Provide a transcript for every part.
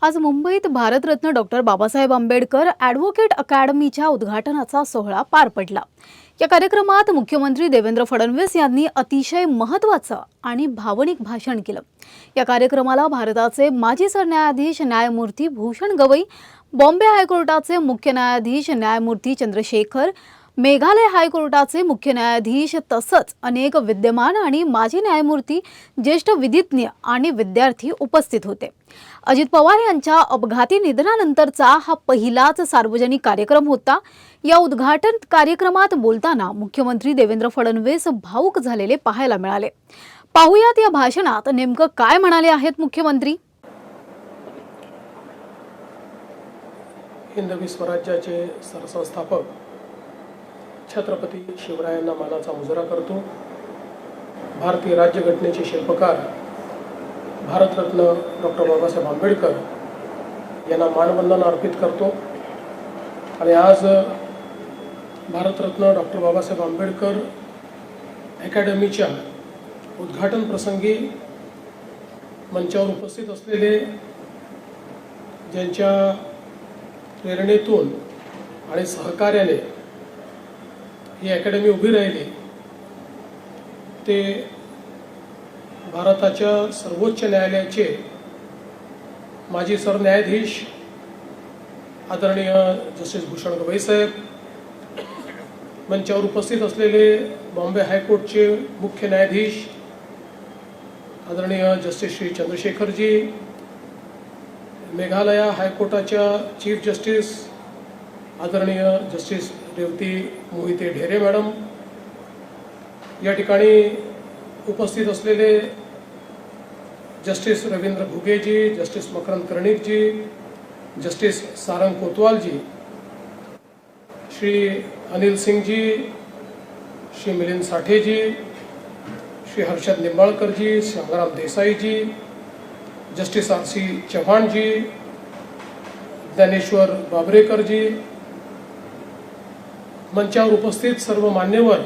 आज मुंबईत Bharat Ratna doctor Babasaheb Ambedkar advocate अकॅडमीच्या उद्घाटनाचा सोहळा पार पडला। या कार्यक्रमात मुख्यमंत्री देवेंद्र फडणवीस यांनी अतिशय महत्त्वाचं आणि भावनिक भाषण केलं। या कार्यक्रमाला भारताचे माजी सरन्यायाधीश न्यायमूर्ती भूषण गवई, बॉम्बे हायकोर्टाचे मुख्य न्यायाधीश न्यायमूर्ती चंद्रशेखर, मेघालय हायकोर्टाचे मुख्य न्यायाधीश तसंच अनेक विद्यमान आणि माजी न्यायमूर्ती, ज्येष्ठ विधिज्ञ आणि विद्यार्थी उपस्थित होते। अजित पवार यांच्या अपघाती निधनानंतरचा हा पहिलाच सार्वजनिक कार्यक्रम होता। या उद्घाटन कार्यक्रमात बोलताना मुख्यमंत्री देवेंद्र फडणवीस भावुक झालेले पाहायला मिळाले। पाहुयात या भाषणात नेमकं काय म्हणाले आहेत मुख्यमंत्री। हिंदवी स्वराज्याचे सरसंस्थापक छत्रपती शिवरायांना मानाचा मुजरा करतो। भारतीय राज्यघटनेचे शिल्पकार भारतरत्न डॉक्टर बाबासाहेब आंबेडकर यांना मानवंदना अर्पित करतो। आणि आज भारतरत्न डॉक्टर बाबासाहेब आंबेडकर अकॅडमीच्या उद्घाटन प्रसंगी मंचावर उपस्थित असलेले, ज्यांच्या प्रेरणेतून आणि सहकार्याने ही अकॅडमी उभी राहिली, ते भारताच्या सर्वोच्च न्यायालयाचे माजी सरन्यायाधीश आदरणीय जस्टिस भूषण गवई साहेब, मंचावर उपस्थित असलेले बॉम्बे हायकोर्टचे मुख्य न्यायाधीश आदरणीय जस्टिस श्री चंद्रशेखरजी, मेघालय हायकोर्टाच्या चीफ जस्टिस आदरणीय जस्टिस रेवती मोहिते ढेरे मॅडम, या ठिकाणी उपस्थित असलेले justice Ravindra Ghuge ji, justice Makarand Karnik ji, justice Sarang Kotwal ji, Shri Anil Singh ji, Shri Milind Sathe ji, Shri Harshad Nimbalkar ji, Sangram Desai ji, justice R C. Chavan ji, Dnyaneshwar Babrekar ji, मंचावर उपस्थित सर्व मान्यवर,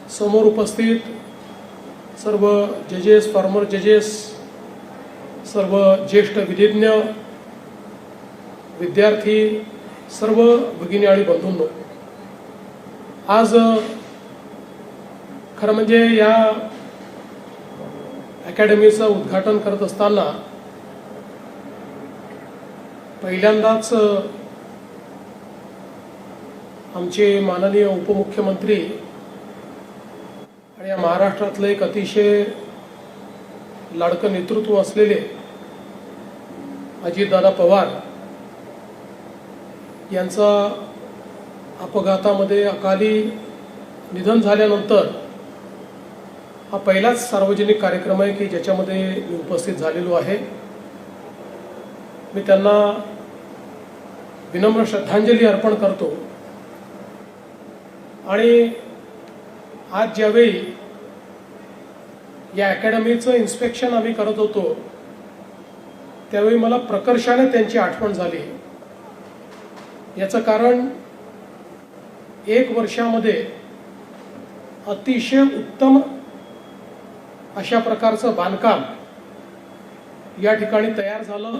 समोर उपस्थित सर्व जजेस, फॉर्मर जजेस, सर्व ज्येष्ठ विधिज्ञ, विद्यार्थी, सर्व भगिनी आणि बंधूंनो, आज खरं म्हणजे या अकॅडमीचं उद्घाटन करत असताना पहिल्यांदाच आमचे माननीय उपमुख्यमंत्री आणि या महाराष्ट्रातलं एक अतिशय लाडकं नेतृत्व असलेले अजितदादा पवार यांचा अपघातामध्ये अकाली निधन झाल्यानंतर हा पहिलाच सार्वजनिक कार्यक्रम आहे की ज्याच्यामध्ये मी उपस्थित झालेलो आहे। मी त्यांना विनम्र श्रद्धांजली अर्पण करतो। आणि आज ज्यावेळी या अकॅडमीचं इन्स्पेक्शन आम्ही करत होतो, त्यावेळी मला प्रकर्षाने त्यांची आठवण झाली। याचं कारण 1 वर्षामध्ये अतिशय उत्तम अशा प्रकारचं बांधकाम या ठिकाणी तयार झालं।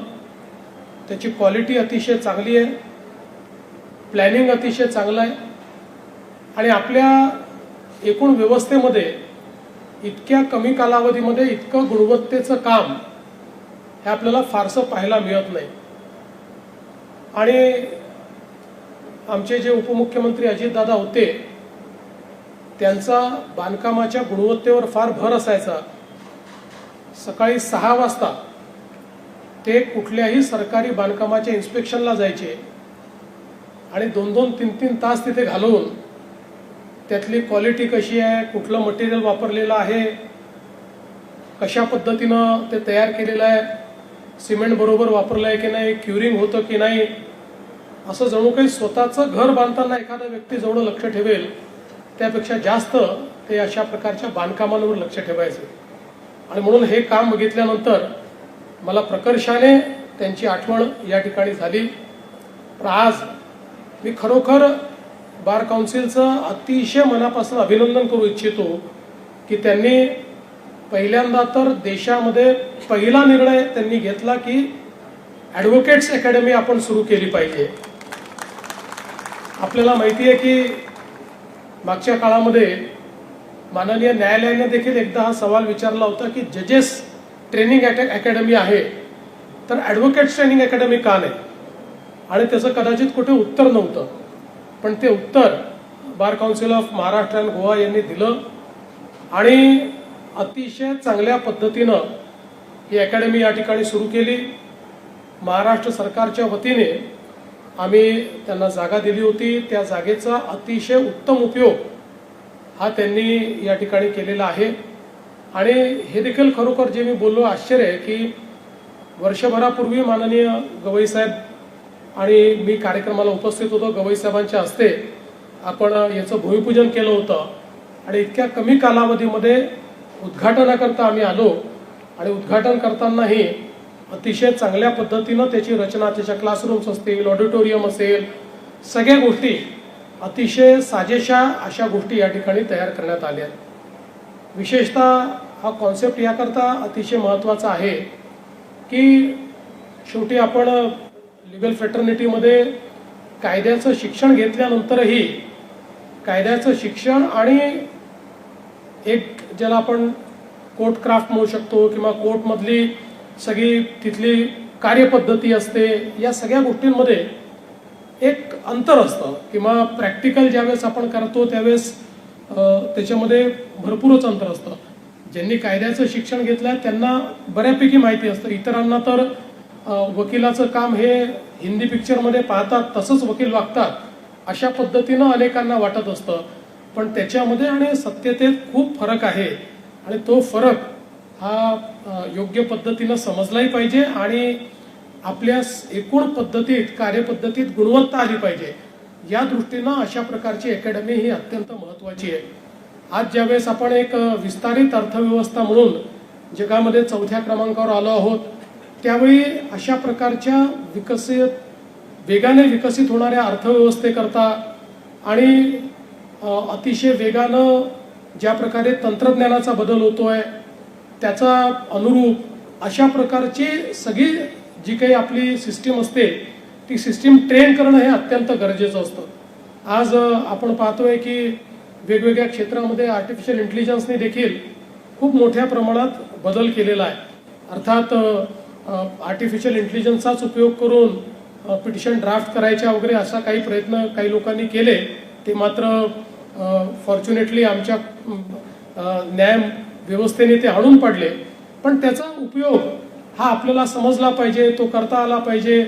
त्याची क्वालिटी अतिशय चांगली आहे, प्लॅनिंग अतिशय चांगलं आहे आणि आपल्या एकूण व्यवस्थेमध्ये इतक्या कमी कालावधीमध्ये इतकं गुणवत्तेचं काम हे आपल्याला फारसं पाहायला मिळत नाही। आणि आमचे जे उपमुख्यमंत्री अजितदादा होते, त्यांचा बांधकामाच्या गुणवत्तेवर फार भर असायचा। सकाळी 6 वाजता ते कुठल्याही सरकारी बांधकामाच्या इन्स्पेक्शनला जायचे आणि 2-2, 3-3 तास तिथे घालवून त्यातली क्वालिटी कशी आहे, कुठलं मटेरियल वापरलेलं आहे, कशा पद्धतीनं ते तयार केलेलं आहे, सिमेंट बरोबर वापरलं आहे की नाही, क्युरिंग होतं की नाही, असं जणू काही स्वतःचं घर बांधताना एखादा व्यक्ती जेवढं लक्ष ठेवेल त्यापेक्षा जास्त ते अशा प्रकारच्या बांधकामांवर लक्ष ठेवायचे। आणि म्हणून हे काम बघितल्यानंतर मला प्रकर्षाने त्यांची आठवण या ठिकाणी झाली। पण आज मी खरोखर बार काउन्सिलचं अतिशय मनापासून अभिनंदन करू इच्छितो की त्यांनी पहिल्यांदा तर देशामध्ये पहिला निर्णय त्यांनी घेतला की ॲडव्होकेट्स अकॅडमी आपण सुरू केली पाहिजे. आपल्याला माहिती आहे की मागच्या काळामध्ये माननीय न्यायालयाने देखील एकदा हा सवाल विचारला होता की जजेस ट्रेनिंग अकॅडमी आहे तर ॲडव्होकेट्स ट्रेनिंग अकॅडमी का नाही, आणि त्याचं कदाचित कुठे उत्तर नव्हतं. पण ते उत्तर bar council of Maharashtra and Goa यांनी दिलं आणि अतिशय चांगल्या पद्धतीनं ही अकॅडमी या ठिकाणी सुरू केली. महाराष्ट्र सरकारच्या वतीने आम्ही त्यांना जागा दिली होती. त्या जागेचा अतिशय उत्तम उपयोग हा त्यांनी या ठिकाणी केलेला आहे. आणि हे देखील खरोखर जे मी बोललो आश्चर्य आहे की वर्षभरापूर्वी माननीय गवई साहेब आणि मी कार्यक्रमाला उपस्थित होतो. गवई साहेबांच्या हस्ते आपण याचं भूमिपूजन केलं होतं आणि इतक्या कमी कालावधीमध्ये उद्घाटनाकरता आम्ही आलो आणि उद्घाटन करतानाही अतिशय चांगल्या पद्धतीनं त्याची रचना, त्याच्या क्लासरूम्स असतील, ऑडिटोरियम असेल, सगळ्या गोष्टी अतिशय साजेशा अशा गोष्टी या ठिकाणी तयार करण्यात आल्या. विशेषतः हा कॉन्सेप्ट याकरता अतिशय महत्त्वाचा आहे की शेवटी आपण लिगल फ्रेटर्निटीमध्ये कायद्याचं शिक्षण घेतल्यानंतरही कायद्याचं शिक्षण आणि एक ज्याला आपण कोर्ट क्राफ्ट म्हणू शकतो किंवा कोर्टमधली सगळी तिथली कार्यपद्धती असते, या सगळ्या गोष्टींमध्ये एक अंतर असतं किंवा प्रॅक्टिकल ज्यावेळेस आपण करतो त्यावेळेस त्याच्यामध्ये भरपूरच अंतर असतं. ज्यांनी कायद्याचं शिक्षण घेतलं त्यांना बऱ्यापैकी माहिती असतं. इतरांना तर वकिलाचं काम हे हिंदी पिक्चरमध्ये पाहतात तसंच वकील वागतात अशा पद्धतीनं अनेकांना वाटत असतं. पण त्याच्यामध्ये आणि सत्यतेत खूप फरक आहे आणि तो फरक हा योग्य पद्धतीनं समजलाही पाहिजे आणि आपल्या एकूण पद्धतीत कार्यपद्धतीत गुणवत्ता आली पाहिजे. या दृष्टीनं अशा प्रकारची अकॅडमी ही अत्यंत महत्त्वाची आहे. आज ज्यावेळेस आपण एक विस्तारित अर्थव्यवस्था म्हणून जगामध्ये 4थ्या क्रमांकावर आलो आहोत त्यावेळी अशा प्रकारच्या वेगाने विकसित होणाऱ्या अर्थव्यवस्थेकरता आणि अतिशय वेगानं ज्या प्रकारे तंत्रज्ञानाचा बदल होतोय त्याचा अनुरूप अशा प्रकारची सगळी जी काही आपली सिस्टीम असते ती सिस्टीम ट्रेन करणं हे अत्यंत गरजेचं असतं. आज आपण पाहतोय की वेगवेगळ्या क्षेत्रामध्ये आर्टिफिशियल इंटेलिजन्सने देखील खूप मोठ्या प्रमाणात बदल केलेला आहे. अर्थात आर्टिफिशियल इंटेलिजन्सचाच उपयोग करून पिटिशन ड्राफ्ट करायच्या वगैरे असा काही प्रयत्न काही लोकांनी केले, ते मात्र फॉर्च्युनेटली आमच्या न्याय व्यवस्थेने ते आणून पडले. पण त्याचा उपयोग हा आपल्याला समजला पाहिजे, तो करता आला पाहिजे.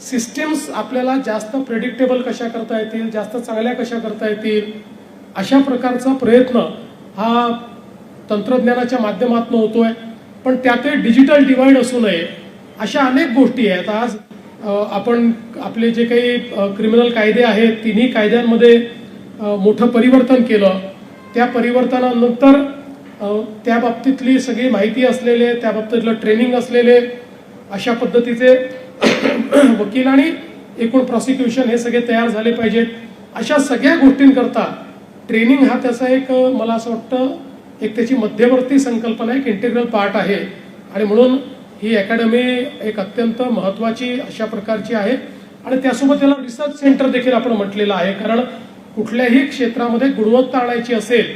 सिस्टीम्स आपल्याला जास्त प्रेडिक्टेबल कशा करता येतील, जास्त चांगल्या कशा करता येतील अशा प्रकारचा प्रयत्न हा तंत्रज्ञानाच्या माध्यमातून होतोय. पण त्यातही डिजिटल डिवाइड असू नये अशा अनेक गोष्टी आहेत. आज आपण आपले जे काही क्रिमिनल कायदे आहेत तिन्ही कायद्यांमध्ये मोठं परिवर्तन केलं. त्या परिवर्तनानंतर त्या बाबतीतली सगळी माहिती असलेले, त्या बाबतीतलं ट्रेनिंग असलेले अशा पद्धतीचे वकील आणि एकूण प्रॉसिक्युशन हे सगळे तयार झाले पाहिजेत. अशा सगळ्या गोष्टींकरता ट्रेनिंग हा त्याचा एक मला असं वाटतं एक त्याची मध्यवर्ती संकल्पना, एक इंटिग्रल पार्ट आहे आणि म्हणून ही अकॅडमी एक अत्यंत महत्त्वाची अशा प्रकारची आहे. आणि त्यासोबत त्याला रिसर्च सेंटर देखील आपण म्हटलेलं आहे, कारण कुठल्याही क्षेत्रामध्ये गुणवत्ता आणायची असेल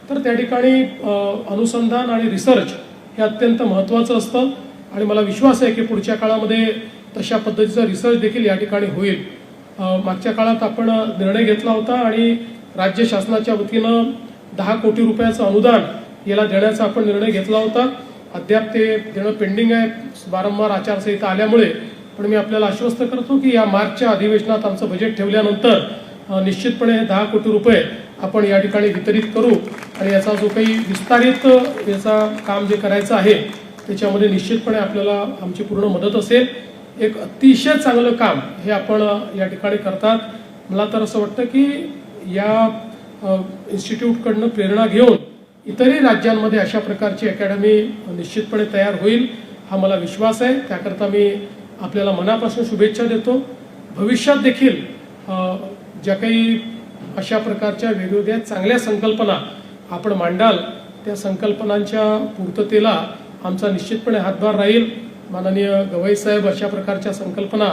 तर त्या ठिकाणी अनुसंधान आणि रिसर्च हे अत्यंत महत्त्वाचं असतं. आणि मला विश्वास आहे की पुढच्या काळामध्ये तशा पद्धतीचा रिसर्च देखील या ठिकाणी होईल. मागच्या काळात आपण निर्णय घेतला होता आणि राज्य शासनाच्या वतीनं 10 कोटी रुपयाचं अनुदान याला देण्याचा आपण निर्णय घेतला होता. अद्याप ते देणं पेंडिंग आहे वारंवार आचारसंहिता आल्यामुळे. पण मी आपल्याला आश्वस्त करतो की या मार्चच्या अधिवेशनात आमचं बजेट ठेवल्यानंतर निश्चितपणे 10 कोटी रुपये आपण या ठिकाणी वितरित करू आणि याचा जो काही विस्तारित याचा काम जे करायचं आहे त्याच्यामध्ये निश्चितपणे आपल्याला आमची पूर्ण मदत असेल. एक अतिशय चांगलं काम हे आपण या ठिकाणी करतात. मला तर असं वाटतं की या इन्स्टिट्यूटकडनं प्रेरणा घेऊन इतरही राज्यांमध्ये अशा प्रकारची अकॅडमी निश्चितपणे तयार होईल हा मला विश्वास आहे. त्याकरता मी आपल्याला मनापासून शुभेच्छा देतो. भविष्यात देखील ज्या काही अशा प्रकारच्या वेगवेगळ्या चांगल्या संकल्पना आपण मांडाल त्या संकल्पनांच्या पूर्ततेला आमचा निश्चितपणे हातभार राहील. माननीय गवई साहेब अशा प्रकारच्या संकल्पना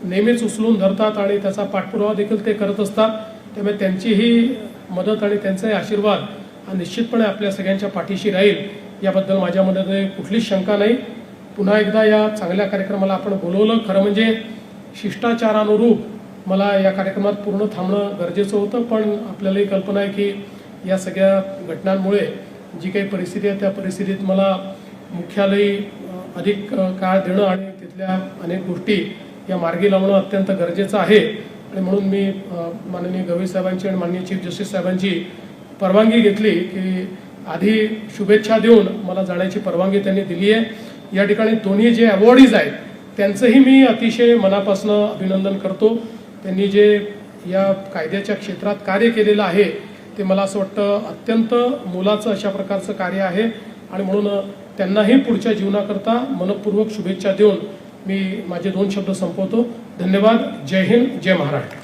नेहमीच उचलून धरतात आणि त्याचा पाठपुरावा देखील ते करत असतात. त्यामुळे त्यांचीही मदत आणि त्यांचाही आशीर्वाद हा निश्चितपणे आपल्या सगळ्यांच्या पाठीशी राहील याबद्दल माझ्यामध्ये कुठलीच शंका नाही. पुन्हा एकदा या चांगल्या कार्यक्रमाला आपण बोलवलं. खरं म्हणजे शिष्टाचारानुरूप मला या कार्यक्रमात पूर्ण थांबणं गरजेचं होतं, पण आपल्यालाही कल्पना आहे की या सगळ्या घटनांमुळे जी काही परिस्थिती आहे त्या परिस्थितीत मला मुख्यालयी अधिक काळ देणं आणि तिथल्या अनेक गोष्टी या मार्गी लावणं अत्यंत गरजेचं आहे. आणि म्हणून मी माननीय गवई साहेबांची आणि माननीय चीफ जस्टिस साहेबांची परवानगी घेतली की आधी शुभेच्छा देऊन मला जाण्याची परवानगी त्यांनी दिली आहे. या ठिकाणी दोन्ही जे अवॉर्डीज आहेत त्यांचंही मी अतिशय मनापासून अभिनंदन करतो. त्यांनी जे या कायद्याच्या क्षेत्रात कार्य केलेलं आहे ते मला असं वाटतं अत्यंत मोलाचं अशा प्रकारचं कार्य आहे आणि म्हणून त्यांनाही पुढच्या जीवनाकरता मनपूर्वक शुभेच्छा देऊन मी माझे 2 शब्द संपवतो. धन्यवाद. जय हिंद, जय महाराष्ट्र.